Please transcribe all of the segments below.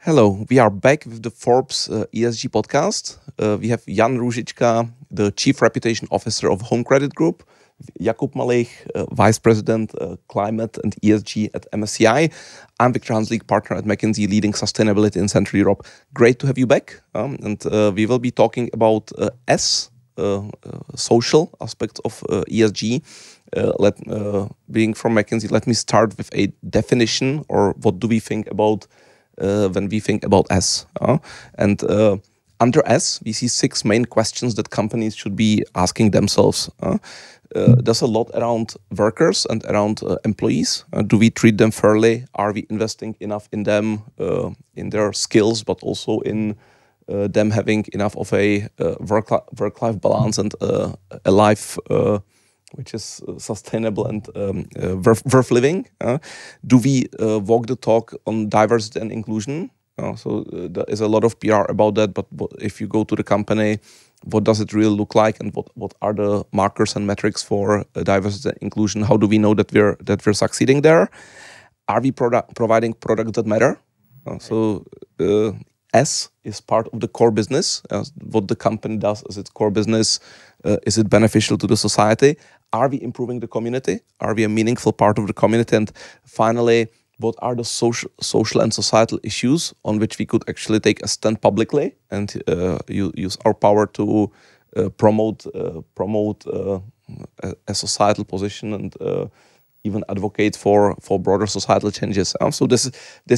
Hello, we are back with the Forbes ESG podcast. We have Jan Růžička, the Chief Reputation Officer of Home Credit Group, Jakub Malich, Vice President Climate and ESG at MSCI. I'm Viktor Hanzlik, partner at McKinsey, leading sustainability in Central Europe. Great to have you back. And we will be talking about social aspects of ESG. Being from McKinsey, let me start with a definition, or what do we think about when we think about S. Under S, we see 6 main questions that companies should be asking themselves. There's a lot around workers and around employees. Do we treat them fairly? Are we investing enough in them, in their skills, but also in them having enough of a work-life balance and a life which is sustainable and worth living? Do we walk the talk on diversity and inclusion? So there is a lot of PR about that, but if you go to the company, what does it really look like, and what are the markers and metrics for diversity and inclusion? How do we know that we're succeeding there? Are we providing products that matter? S is part of the core business. What the company does as its core business, is it beneficial to the society? Are we improving the community? Are we a meaningful part of the community? And finally, what are the social and societal issues on which we could actually take a stand publicly and use our power to promote a societal position and even advocate for broader societal changes? So this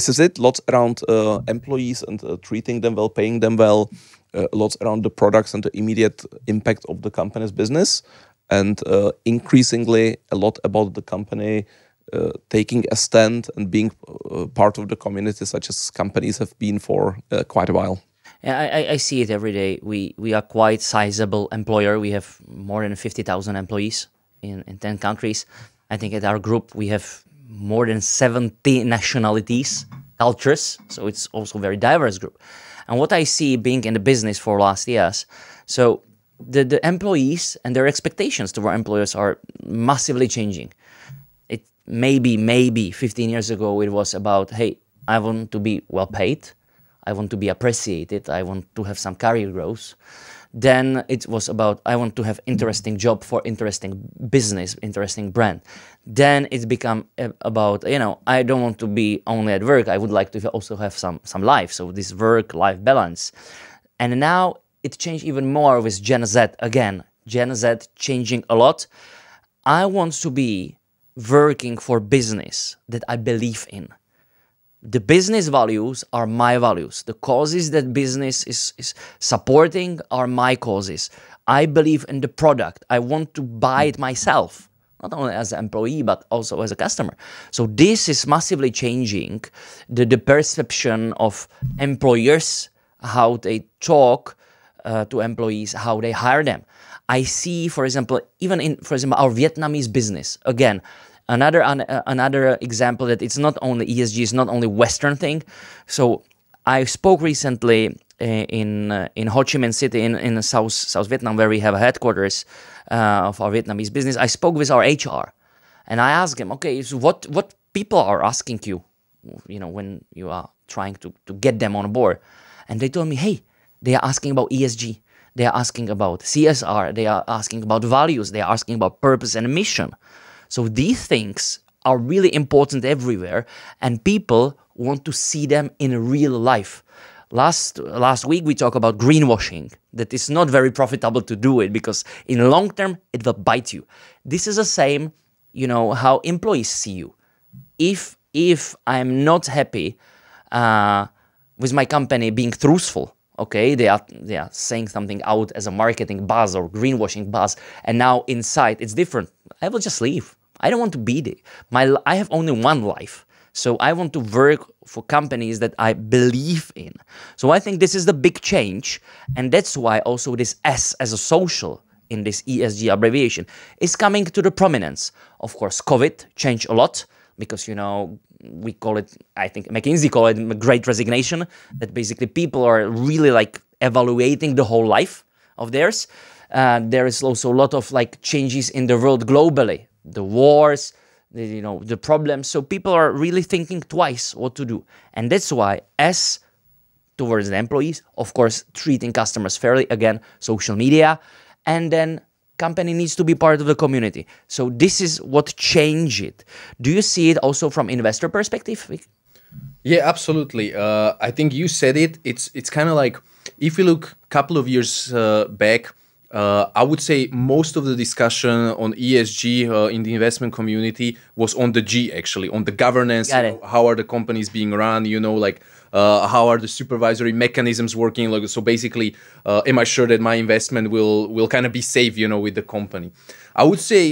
is it. Lots around employees and treating them well, paying them well. Lots around the products and the immediate impact of the company's business, and increasingly a lot about the company taking a stand and being part of the community, such as companies have been for quite a while. Yeah, I see it every day. We are quite sizable employer. We have more than 50,000 employees in 10 countries. I think at our group we have more than 70 nationalities, cultures. So it's also a very diverse group. And what I see being in the business for last years, so the employees and their expectations to our employers are massively changing. It maybe 15 years ago it was about, hey, I want to be well paid, I want to be appreciated, I want to have some career growth. Then it was about, I want to have interesting job for interesting business, interesting brand. Then it's become about, I don't want to be only at work, I would like to also have some life. So this work-life balance. And now it changed even more with Gen Z again. Gen Z changing a lot. I want to be working for business that I believe in. The business values are my values. The causes that business is supporting are my causes. I believe in the product. I want to buy it myself, not only as an employee, but also as a customer. So this is massively changing the perception of employers, how they talk to employees, how they hire them. I see, for example, our Vietnamese business, again, Another example that it's not only ESG, it's not only Western thing. So I spoke recently in Ho Chi Minh City in South Vietnam, where we have a headquarters of our Vietnamese business. I spoke with our HR, and I asked him, okay, so what people are asking you, when you are trying to get them on board, and they told me, hey, they are asking about ESG, they are asking about CSR, they are asking about values, they are asking about purpose and mission. So these things are really important everywhere, and people want to see them in real life. Last week we talked about greenwashing, that it's not very profitable to do it because in the long term it will bite you. This is the same, how employees see you. If I'm not happy with my company being truthful, okay, they are saying something out as a marketing buzz or greenwashing buzz, and now inside it's different, I will just leave. I don't want to be there. I have only one life. So I want to work for companies that I believe in. So I think this is the big change. And that's why also this S as a social in this ESG abbreviation is coming to the prominence. Of course, COVID changed a lot because, we call it, I think McKinsey call it great resignation, that basically people are really evaluating the whole life of theirs. There is also a lot of changes in the world globally. The wars, the problems. So people are really thinking twice what to do. And that's why S towards the employees, of course, treating customers fairly, again, social media, and then company needs to be part of the community. So this is what changed it. Do you see it also from investor perspective? Yeah, absolutely. I think you said it. It's kind of like, if you look a couple of years back, I would say most of the discussion on ESG in the investment community was on the G, actually, on the governance. How are the companies being run? How are the supervisory mechanisms working? Like, so basically, am I sure that my investment will kind of be safe, with the company? I would say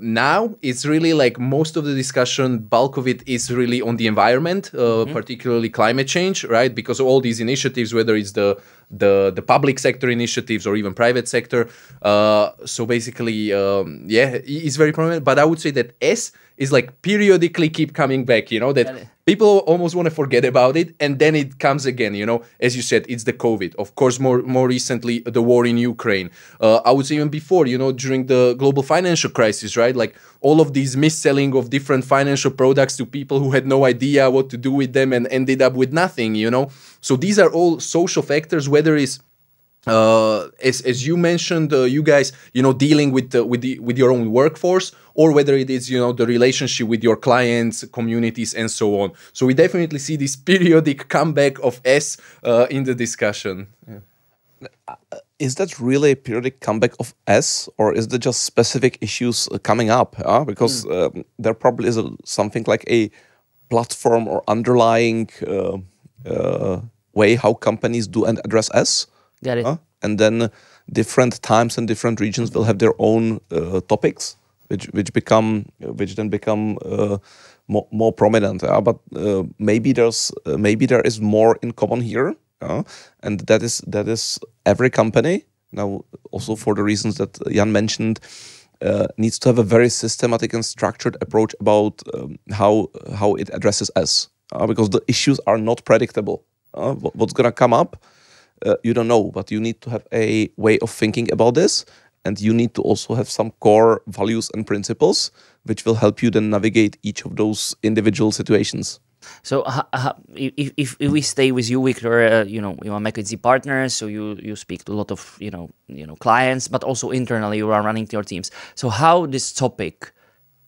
now it's really like most of the discussion, bulk of it is really on the environment, particularly climate change, right? Because of all these initiatives, whether it's the public sector initiatives or even private sector. So basically, it's very prominent. But I would say that S is like periodically keep coming back, that people almost want to forget about it, and then it comes again, as you said, it's the COVID. Of course, more recently, the war in Ukraine. I would say even before, during the global financial crisis, right? Like all of these mis-selling of different financial products to people who had no idea what to do with them and ended up with nothing, So these are all social factors, whether it's as you mentioned, you guys, dealing with your own workforce, or whether it is, the relationship with your clients, communities, and so on. So we definitely see this periodic comeback of S in the discussion. Yeah. Is that really a periodic comeback of S, or is there just specific issues coming up? Because there probably is something like a platform or underlying way how companies do and address S. Got it. And then different times and different regions will have their own topics, which then become more prominent. But maybe there is more in common here, and that is every company now, also for the reasons that Jan mentioned, needs to have a very systematic and structured approach about how it addresses S, because the issues are not predictable. What's gonna come up? You don't know, but you need to have a way of thinking about this, and you need to also have some core values and principles which will help you then navigate each of those individual situations. So if we stay with you, Viktor, you are McKinsey partners, so you speak to a lot of clients, but also internally you are running your teams. So how this topic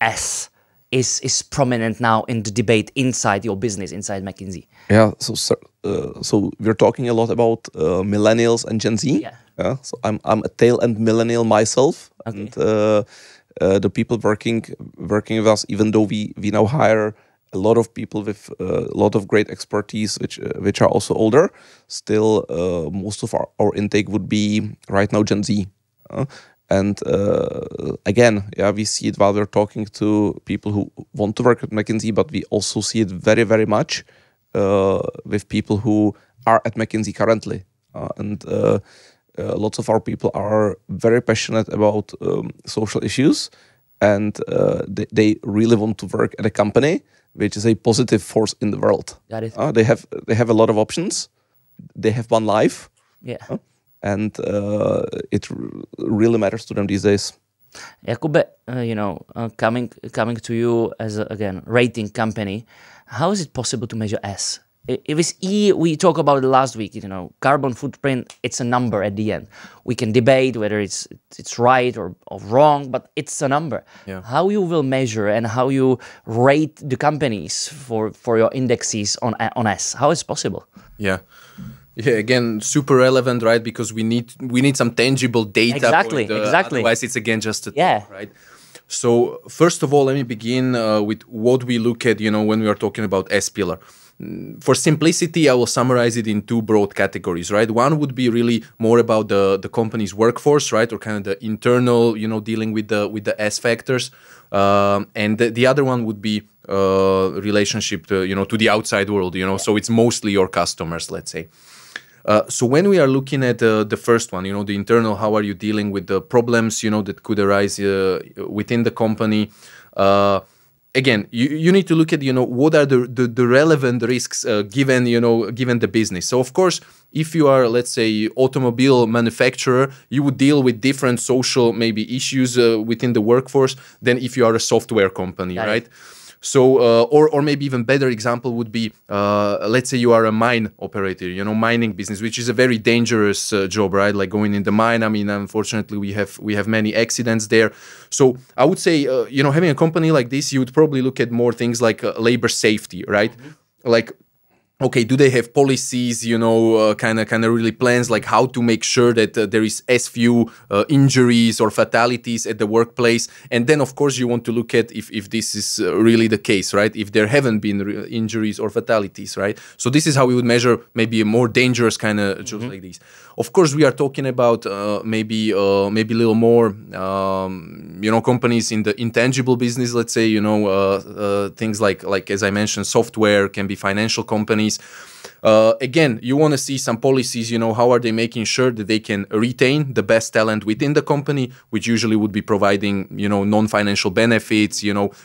S is prominent now in the debate inside your business, inside McKinsey? Yeah, so we're talking a lot about millennials and Gen Z. Yeah. So I'm a tail end millennial myself, okay. And the people working with us, even though we now hire a lot of people with a lot of great expertise, which are also older, still most of our intake would be right now Gen Z. And again, we see it while we're talking to people who want to work at McKinsey, but we also see it very, very much with people who are at McKinsey currently. And lots of our people are very passionate about social issues, and they really want to work at a company which is a positive force in the world. Got it. They have a lot of options. They have one life. Yeah. And it really matters to them these days. Jakub, coming to you as again rating company, how is it possible to measure S? If it's E, we talked about it last week. Carbon footprint. It's a number at the end. We can debate whether it's right or wrong, but it's a number. Yeah. How you will measure and how you rate the companies for your indexes on S? How is it possible? Yeah. Yeah, again, super relevant, right? Because we need some tangible data. Exactly. Otherwise, it's again just a talk, right? So first of all, let me begin with what we look at, when we are talking about S pillar. For simplicity, I will summarize it in two broad categories, right? One would be really more about the company's workforce, right, or kind of the internal, dealing with the S factors, and the other one would be relationship to the outside world, So it's mostly your customers, let's say. So when we are looking at the first one, the internal, how are you dealing with the problems, that could arise within the company? Again, you need to look at, what are the relevant risks given the business. So of course, if you are, let's say, automobile manufacturer, you would deal with different social maybe issues within the workforce than if you are a software company, right? So, or maybe even better example would be, let's say you are a mine operator, mining business, which is a very dangerous job, right? Like going in the mine. I mean, unfortunately, we have many accidents there. So I would say, having a company like this, you would probably look at more things like labor safety, right? Like, okay, do they have policies, kind of really plans, like how to make sure that there is as few injuries or fatalities at the workplace? And then, of course, you want to look at if this is really the case, right? If there haven't been injuries or fatalities, right? So this is how we would measure maybe a more dangerous kind of jobs like these. Of course, we are talking about maybe a little more, companies in the intangible business. Let's say, things like as I mentioned, software, can be financial companies. Again, you want to see some policies, how are they making sure that they can retain the best talent within the company, which usually would be providing, non-financial benefits,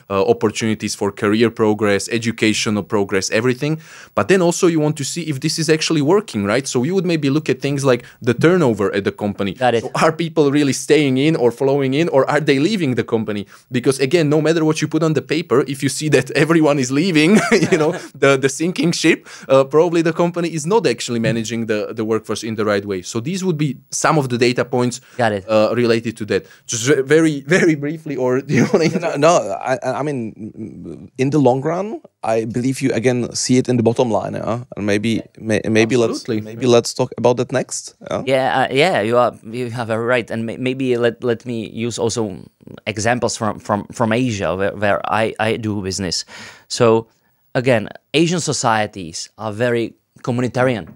opportunities for career progress, educational progress, everything. But then also you want to see if this is actually working, right? So you would maybe look at things like the turnover at the company. Got it. So are people really staying in or flowing in, or are they leaving the company? Because again, no matter what you put on the paper, if you see that everyone is leaving, the sinking ship, probably the company is not actually managing the workforce in the right way. So these would be some of the data points related to that. Just very, very briefly, or do you want to? No, I mean, in the long run, I believe you again see it in the bottom line, and maybe let's talk about that next. Yeah, you have a right, and maybe let me use also examples from Asia where I do business. So again, Asian societies are very communitarian,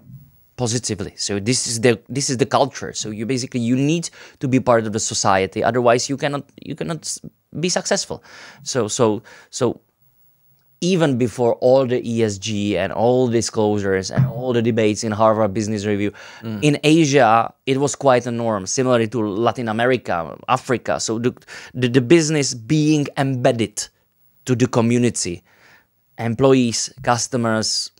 positively. So this is the culture. So you need to be part of the society. Otherwise, you cannot be successful. So even before all the ESG and all disclosures and all the debates in Harvard Business Review, in Asia it was quite a norm, similarly to Latin America, Africa. So the business being embedded to the community. Employees, customers,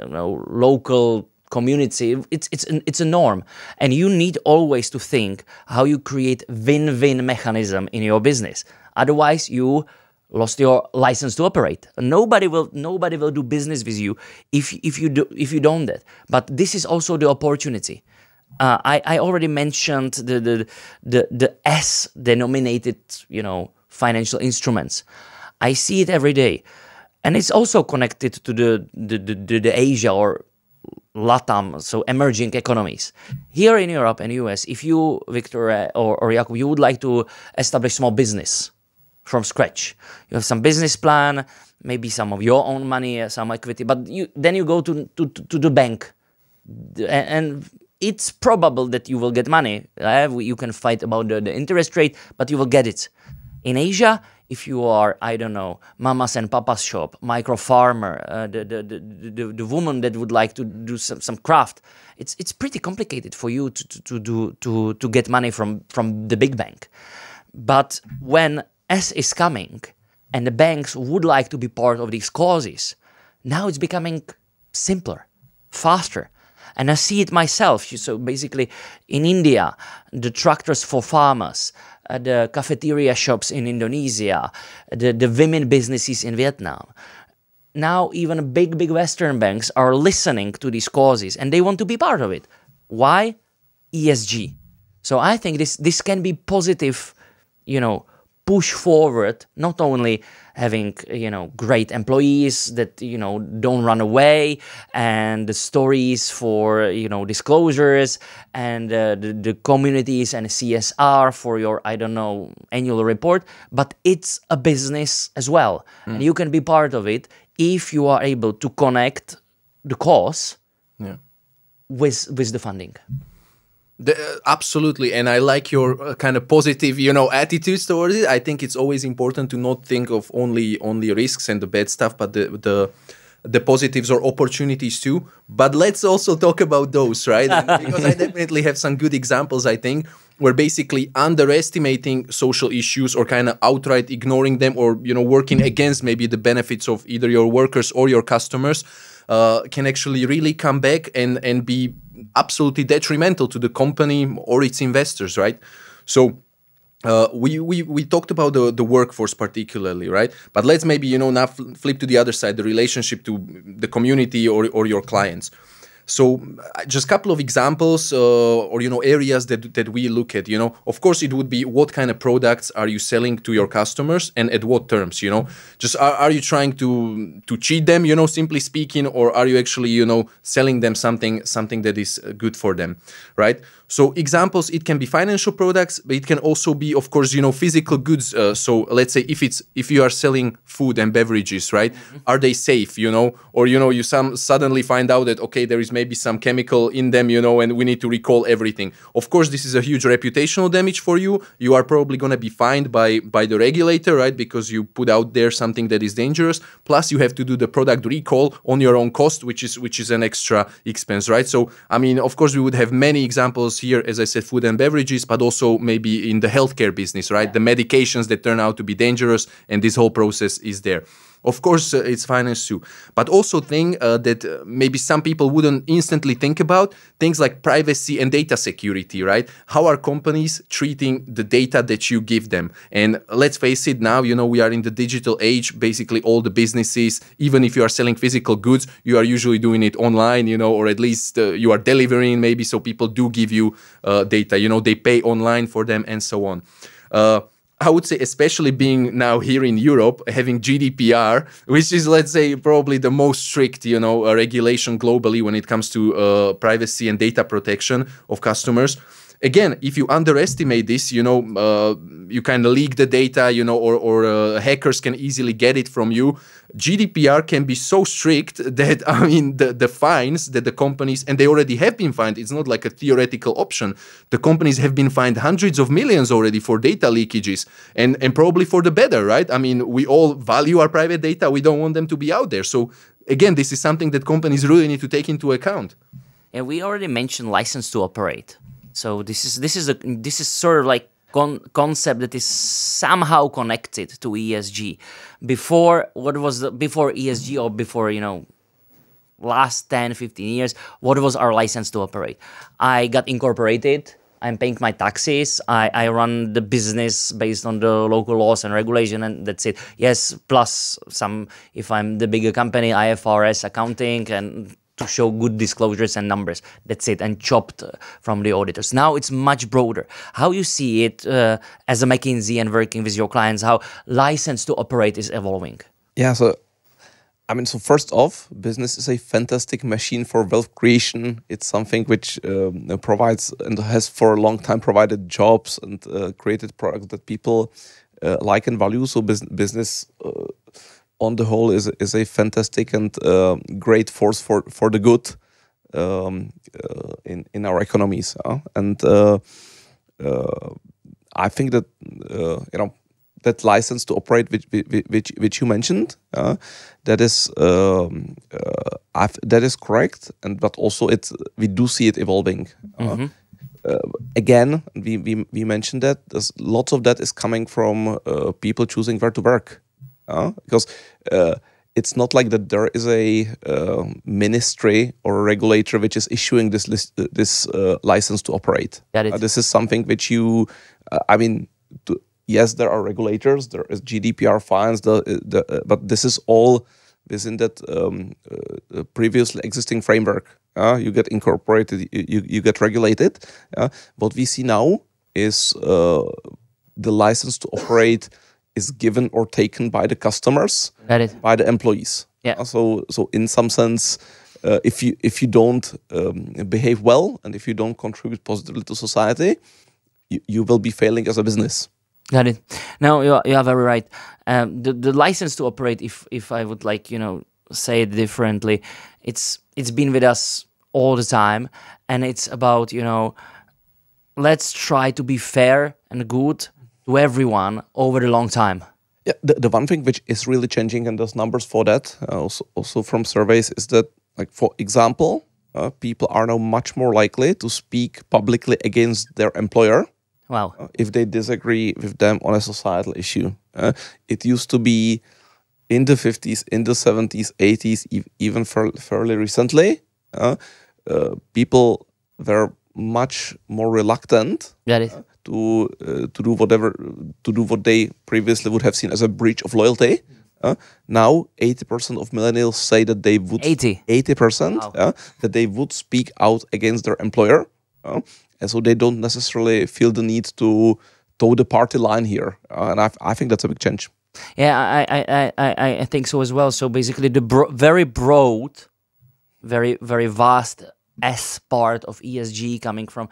local community, it's a norm. And you need always to think how you create win-win mechanism in your business. Otherwise, you lost your license to operate. Nobody will do business with you if you don't that. But this is also the opportunity. I already mentioned the S denominated financial instruments. I see it every day. And it's also connected to the Asia or LATAM, so emerging economies. Here in Europe and US, if you, Viktor or Jakub, you would like to establish small business from scratch, you have some business plan, maybe some of your own money, some equity, but then you go to the bank, and it's probable that you will get money. You can fight about the interest rate, but you will get it. In Asia, if you are, I don't know, mama's and papa's shop, micro farmer, the woman that would like to do some craft, it's pretty complicated for you to get money from the big bank. But when S is coming and the banks would like to be part of these causes, now it's becoming simpler, faster. And I see it myself. So basically, in India, the tractors for farmers, the cafeteria shops in Indonesia, the women businesses in Vietnam. Now even big Western banks are listening to these causes and they want to be part of it. Why? ESG. So I think this can be positive, push forward, not only having, great employees that, don't run away, and the stories for, disclosures, and the communities and CSR for your, annual report, but it's a business as well. And you can be part of it if you are able to connect the cause with the funding. Absolutely, and I like your kind of positive, attitudes towards it. I think it's always important to not think of only risks and the bad stuff, but the positives or opportunities too. But let's also talk about those, right? Because I definitely have some good examples, I think, where basically underestimating social issues or kind of outright ignoring them, or working against maybe the benefits of either your workers or your customers can actually really come back and be absolutely detrimental to the company or its investors, right? So we talked about the workforce particularly, right? But let's maybe, now flip to the other side, the relationship to the community or your clients. So just a couple of examples or areas that we look at. Of course, it would be what kind of products are you selling to your customers and at what terms. Just are you trying to cheat them, simply speaking, or are you actually selling them something that is good for them, right? So examples, it can be financial products, but it can also be, of course, physical goods. So let's say if you are selling food and beverages, right? Mm-hmm. Are they safe, or you suddenly find out that okay, there is maybe some chemical in them, and we need to recall everything. Of course, this is a huge reputational damage for you. You are probably going to be fined by the regulator, right? Because you put out there something that is dangerous. Plus, you have to do the product recall on your own cost, which is an extra expense, right? So, I mean, of course, we would have many examples here, as I said, food and beverages, but also maybe in the healthcare business, right? The medications that turn out to be dangerous, and this whole process is there. Of course, it's finance too. But also that maybe some people wouldn't instantly think about, things like privacy and data security, right? How are companies treating the data that you give them? And let's face it now, we are in the digital age. Basically, all the businesses, even if you are selling physical goods, you are usually doing it online, or at least you are delivering maybe. So people do give you data, they pay online for them and so on. I would say, especially being now here in Europe, having GDPR, which is, let's say, probably the most strict, regulation globally when it comes to privacy and data protection of customers. Again, if you underestimate this, you kind of leak the data, or hackers can easily get it from you. GDPR can be so strict that, I mean, the fines that the companies, and they already have been fined, it's not like a theoretical option. The companies have been fined hundreds of millions already for data leakages, and probably for the better, right? I mean, we all value our private data. We don't want them to be out there. So again, this is something that companies really need to take into account. And we already mentioned license to operate. So this is sort of like concept that is somehow connected to ESG. Before ESG or before last 10, 15 years, what was our license to operate? I got incorporated. I'm paying my taxes. I run the business based on the local laws and regulation, and that's it. Yes, plus some, if I'm the bigger company, IFRS accounting and to show good disclosures and numbers. That's it, and chopped from the auditors. Now it's much broader. How you see it as a McKinsey and working with your clients, how license to operate is evolving? Yeah, so first off, business is a fantastic machine for wealth creation. It's something which provides and has for a long time provided jobs and created products that people like and value. So business on the whole is a fantastic and great force for the good in our economies. And I think that that license to operate, which you mentioned, that is correct, but also we do see it evolving. Mm-hmm. Again, we mentioned that lots of that is coming from people choosing where to work. Because it's not like that there is a ministry or a regulator which is issuing this license to operate. This is something which yes, there are regulators, there is GDPR fines, but this is all within that previously existing framework. You get incorporated, you get regulated. What we see now is the license to operate is given or taken by the customers, by the employees. Yeah. So in some sense, if you don't behave well and if you don't contribute positively to society, you will be failing as a business. Got it. No, you are very right. The license to operate, if I would say it differently, it's been with us all the time, and it's about let's try to be fair and good to everyone over the long time. Yeah, the one thing which is really changing, and there's numbers for that, also from surveys, is that, like, for example, people are now much more likely to speak publicly against their employer. Wow. If they disagree with them on a societal issue. It used to be in the 50s, in the 70s, 80s, even fairly recently, people were much more reluctant to do what they previously would have seen as a breach of loyalty. Now 80% of millennials say that they would 80% Wow. that they would speak out against their employer, and so they don't necessarily feel the need to toe the party line here, and I think that's a big change. Yeah, I think so as well. So basically, the very broad, very vast S part of ESG coming from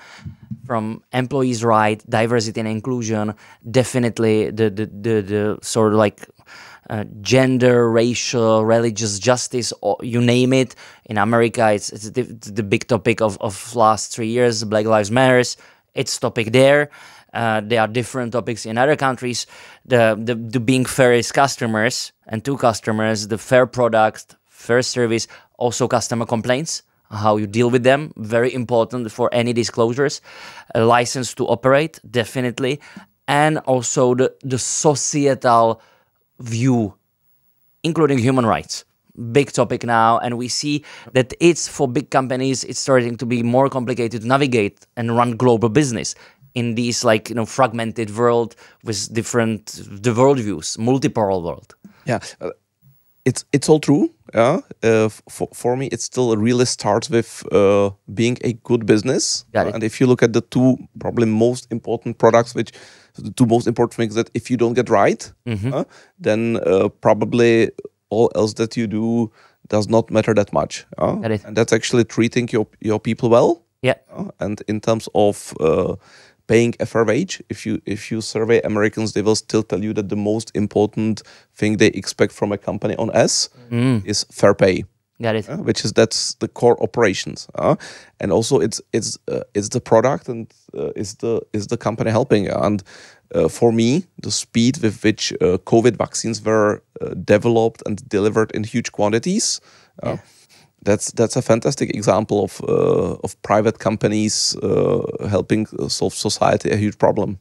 employees' right, diversity and inclusion, definitely the sort of like gender, racial, religious justice, or you name it. In America, it's the big topic of last 3 years. Black Lives Matters. It's topic there. There are different topics in other countries. The being fair is customers, and to customers, the fair product, fair service, also customer complaints, how you deal with them, very important for any disclosures. A license to operate, definitely, and also the societal view, including human rights. Big topic now, and we see that it's for big companies, it's starting to be more complicated to navigate and run global business in these fragmented world with different the worldviews, multipolar world. Yeah, it's all true. Yeah, for me, it still really starts with being a good business. Got it. And if you look at the two probably most important products, the two most important things that if you don't get right, then probably all else that you do does not matter that much. Got it. And that's actually treating your people well. Yeah. And in terms of paying a fair wage, if you survey Americans, they will still tell you that the most important thing they expect from a company on S is fair pay. Got it. That's the core operations, and also it's the product and is the company helping. And for me, the speed with which COVID vaccines were developed and delivered in huge quantities, that's a fantastic example of private companies helping solve society a huge problem.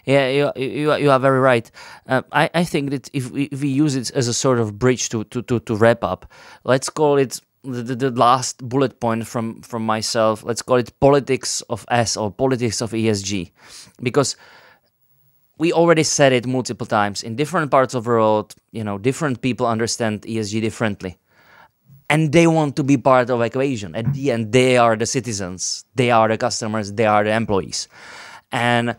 Yeah, you are very right. I think that if we use it as a sort of bridge to wrap up, let's call it the last bullet point from myself. Let's call it politics of S or politics of ESG, because we already said it multiple times. In different parts of the world, different people understand ESG differently. And they want to be part of the equation. At the end, they are the citizens, they are the customers, they are the employees. And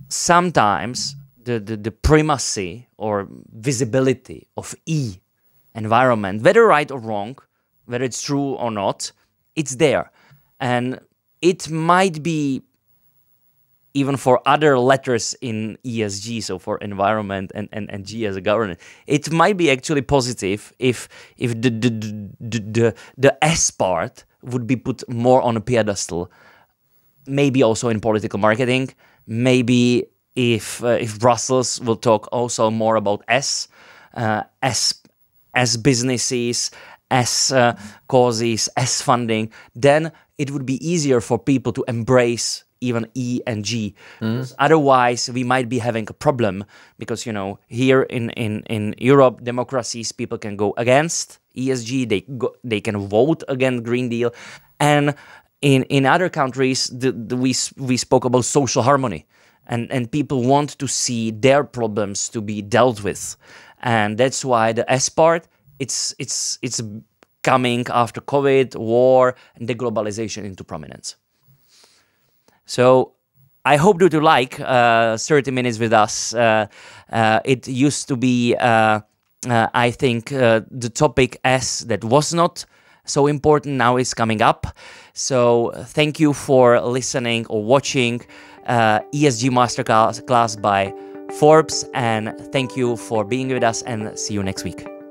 sometimes the primacy or visibility of E, environment, whether right or wrong, whether it's true or not, it's there. And it might be even for other letters in ESG, so for environment and G as a governance, it might be actually positive if the S part would be put more on a pedestal. Maybe also in political marketing. Maybe if Brussels will talk also more about S businesses, S causes, S funding, then it would be easier for people to embrace even E and G. Otherwise, we might be having a problem because, here in Europe, democracies, people can go against ESG, they can vote against Green Deal. And in other countries, we spoke about social harmony. And people want to see their problems to be dealt with. And that's why the S part, it's coming after COVID, war, and deglobalization into prominence. So I hope that you like 30 minutes with us. It used to be, I think, the topic S that was not so important now is coming up. So thank you for listening or watching ESG Masterclass by Forbes, and thank you for being with us, and see you next week.